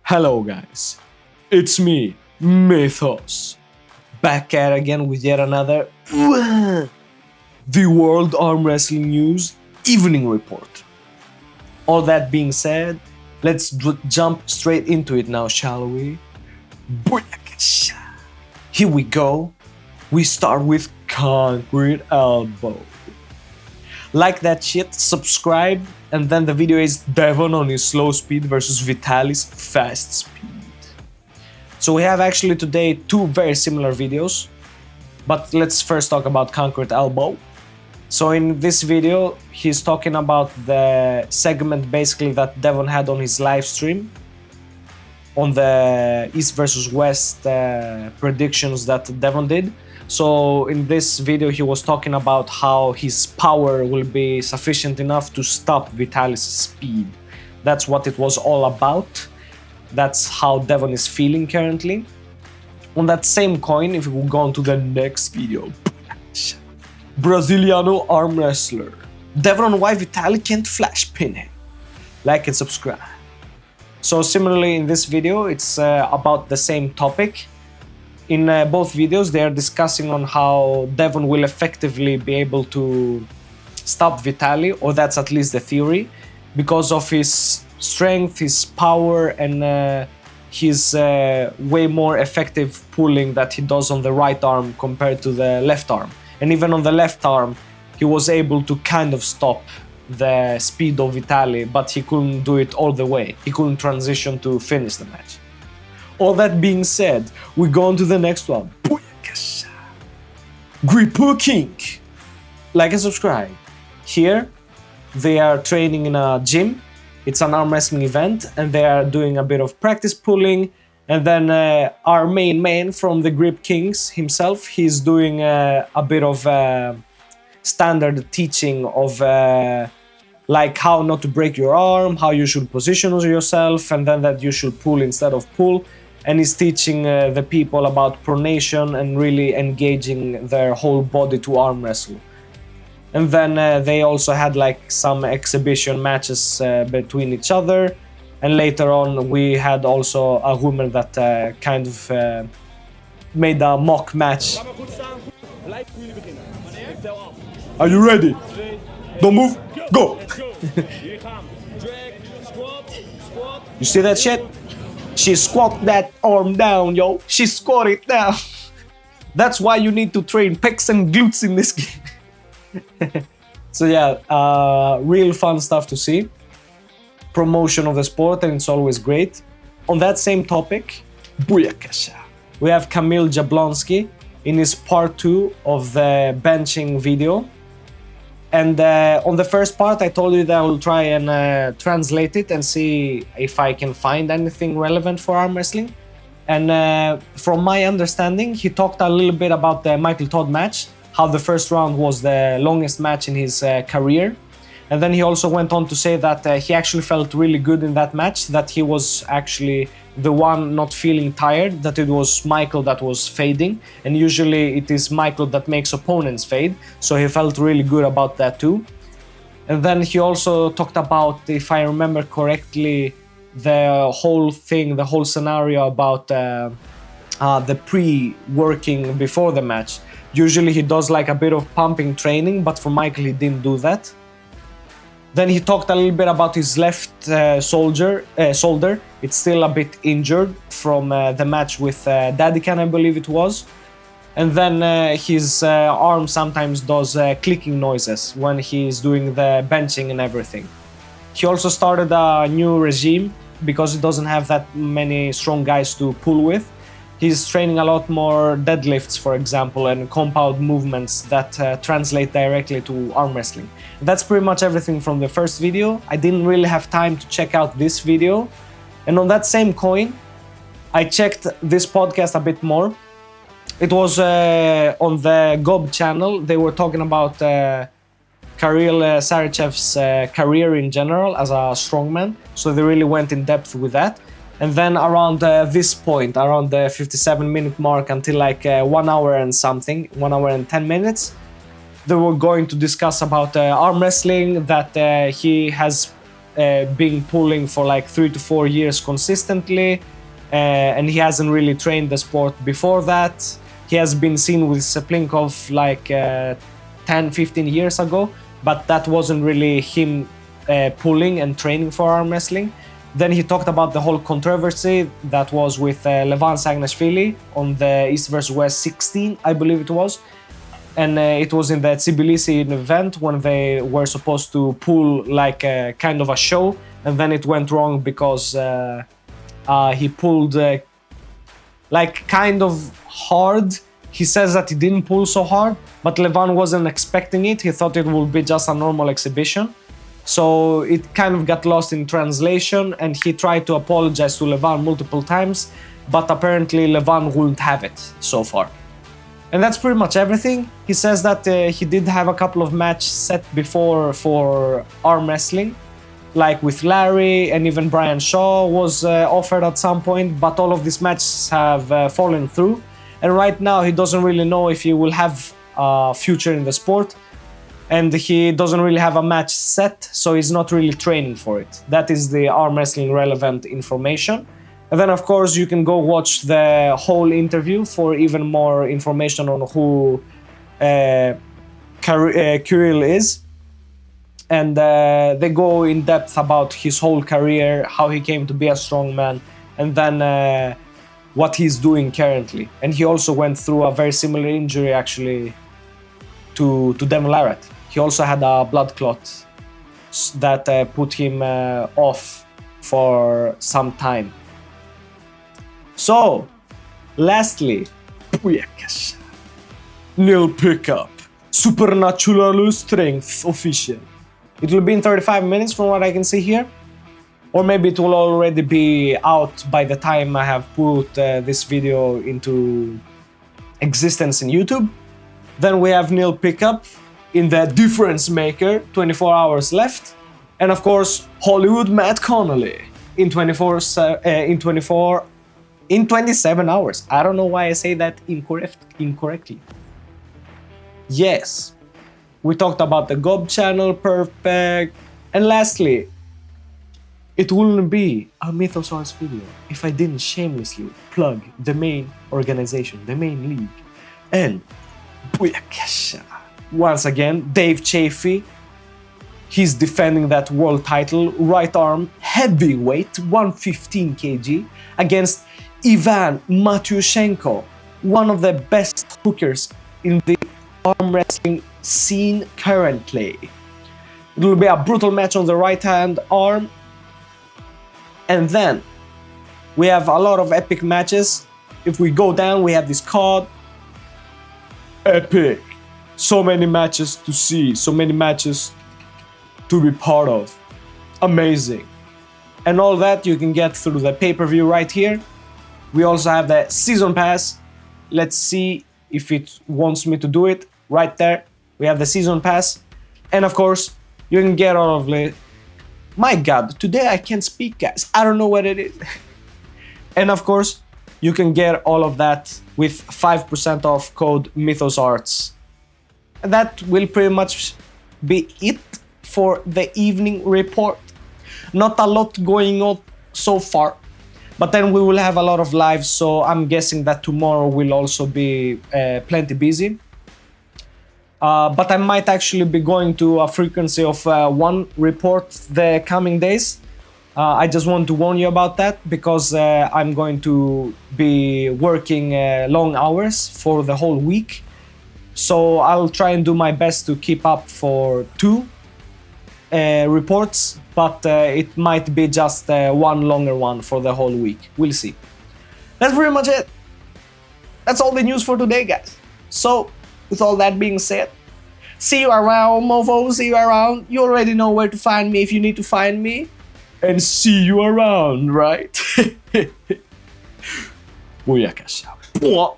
Hello guys, it's me, Mythos, back at again with yet another The World Arm Wrestling News Evening Report. All that being said, let's jump straight into it now, shall we? Booyakasha! Here we go. We start with Concrete Elbow. Like that shit, subscribe, and then the video is Devon on his slow speed versus Vitaly's fast speed. So we have actually today two very similar videos, but let's first talk about Concrete Elbow. So in this video, he's talking about the segment basically that Devon had on his live stream on the East versus West predictions that Devon did. So in this video, he was talking about how his power will be sufficient enough to stop Vitaly's speed. That's what it was all about. That's how Devon is feeling currently. On that same coin, if we go on to the next video, Braziliano arm wrestler. Devon on why Vitaly can't flash pin him. Like and subscribe. So similarly in this video, it's about the same topic. In both videos, they are discussing on how Devon will effectively be able to stop Vitaly, or that's at least the theory, because of his strength, his power, and his way more effective pulling that he does on the right arm compared to the left arm. And even on the left arm, he was able to kind of stop the speed of Vitaly, but he couldn't do it all the way. He couldn't transition to finish the match. All that being said, we go on to the next one. Gripper King. Like and subscribe. Here, they are training in a gym. It's an arm wrestling event, and they are doing a bit of practice pulling. And then our main man from the Grip Kings himself, he's doing a bit of standard teaching of like how not to break your arm, how you should position yourself, and then that you should pull instead of pull. And he's teaching the people about pronation and really engaging their whole body to arm wrestle. And then they also had like some exhibition matches between each other. And later on we had also a woman that kind of made a mock match. Are you ready? Don't move, go! You see that shit? She squat that arm down, yo. She squat it down. That's why you need to train pecs and glutes in this game. So yeah, real fun stuff to see. Promotion of the sport, and it's always great. On that same topic, Booyakasha. We have Kamil Jablonski in his part 2 of the benching video. And on the first part, I told you that I will try and translate it and see if I can find anything relevant for arm wrestling. And from my understanding, he talked a little bit about the Michael Todd match, how the first round was the longest match in his career. And then he also went on to say that he actually felt really good in that match, that he was actually the one not feeling tired, that it was Michael that was fading, and usually it is Michael that makes opponents fade, so he felt really good about that too. And then he also talked about, if I remember correctly, the whole thing, the whole scenario about the pre-working before the match. Usually he does like a bit of pumping training, but for Michael he didn't do that. Then he talked a little bit about his left shoulder. It's still a bit injured from the match with Daddycan, I believe it was. And then his arm sometimes does clicking noises when he's doing the benching and everything. He also started a new regime because he doesn't have that many strong guys to pull with. He's training a lot more deadlifts, for example, and compound movements that translate directly to arm wrestling. That's pretty much everything from the first video. I didn't really have time to check out this video. And on that same coin, I checked this podcast a bit more. It was on the Gob channel. They were talking about Kirill Sarachev's career in general as a strongman. So they really went in depth with that. And then around this point, around the 57-minute mark until like 1 hour and something, 1 hour and 10 minutes, they were going to discuss about arm wrestling, that he has been pulling for like 3 to 4 years consistently, and he hasn't really trained the sport before that. He has been seen with Saplinkov like 10, 15 years ago, but that wasn't really him pulling and training for arm wrestling. Then he talked about the whole controversy that was with Levan Sagnashvili on the East vs West 16, I believe it was. And it was in the Tbilisi event when they were supposed to pull like a kind of a show, and then it went wrong because he pulled like kind of hard. He says that he didn't pull so hard, but Levan wasn't expecting it. He thought it would be just a normal exhibition. So it kind of got lost in translation, and he tried to apologize to Levan multiple times, but apparently Levan wouldn't have it so far. And that's pretty much everything. He says that he did have a couple of matches set before for arm wrestling, like with Larry, and even Brian Shaw was offered at some point, but all of these matches have fallen through. And right now he doesn't really know if he will have a future in the sport, and he doesn't really have a match set, so he's not really training for it. That is the arm wrestling relevant information. And then of course you can go watch the whole interview for even more information on who Kirill is. And they go in depth about his whole career, how he came to be a strongman, and then what he's doing currently. And he also went through a very similar injury actually to Devon Larratt. He also had a blood clot that put him off for some time. So, lastly, Neil Pickup, Supernatural Strength Official. It will be in 35 minutes from what I can see here. Or maybe it will already be out by the time I have put this video into existence in YouTube. Then we have Neil Pickup in the Difference Maker, 24 hours left. And of course, Hollywood Matt Connolly in 27 hours. I don't know why I say that incorrectly. Yes, we talked about the Gob channel, perfect. And lastly, it wouldn't be a Mythosaurus video if I didn't shamelessly plug the main organization, the main league. And once again, Dave Chaffee, he's defending that world title, right arm, heavyweight, 115 kg, against Ivan Matyushenko, one of the best hookers in the arm wrestling scene currently. It will be a brutal match on the right hand arm. And then we have a lot of epic matches. If we go down, we have this card. Epic. So many matches to see, so many matches to be part of. Amazing. And all that you can get through the pay-per-view right here. We also have the season pass. Let's see if it wants me to do it. Right there, we have the season pass. And of course, you can get all of it. My God, today I can't speak, guys. I don't know what it is. And of course, you can get all of that with 5% off code MythosArts. And that will pretty much be it for the evening report. Not a lot going on so far, but then we will have a lot of lives, so I'm guessing that tomorrow will also be plenty busy. But I might actually be going to a frequency of one report the coming days. I just want to warn you about that because I'm going to be working long hours for the whole week. So I'll try and do my best to keep up for 2 reports, but it might be just one longer one for the whole week. We'll see. That's pretty much it. That's all the news for today, guys. So, with all that being said, see you around, mofo, see you around. You already know where to find me if you need to find me. And see you around, right? Booyakasha.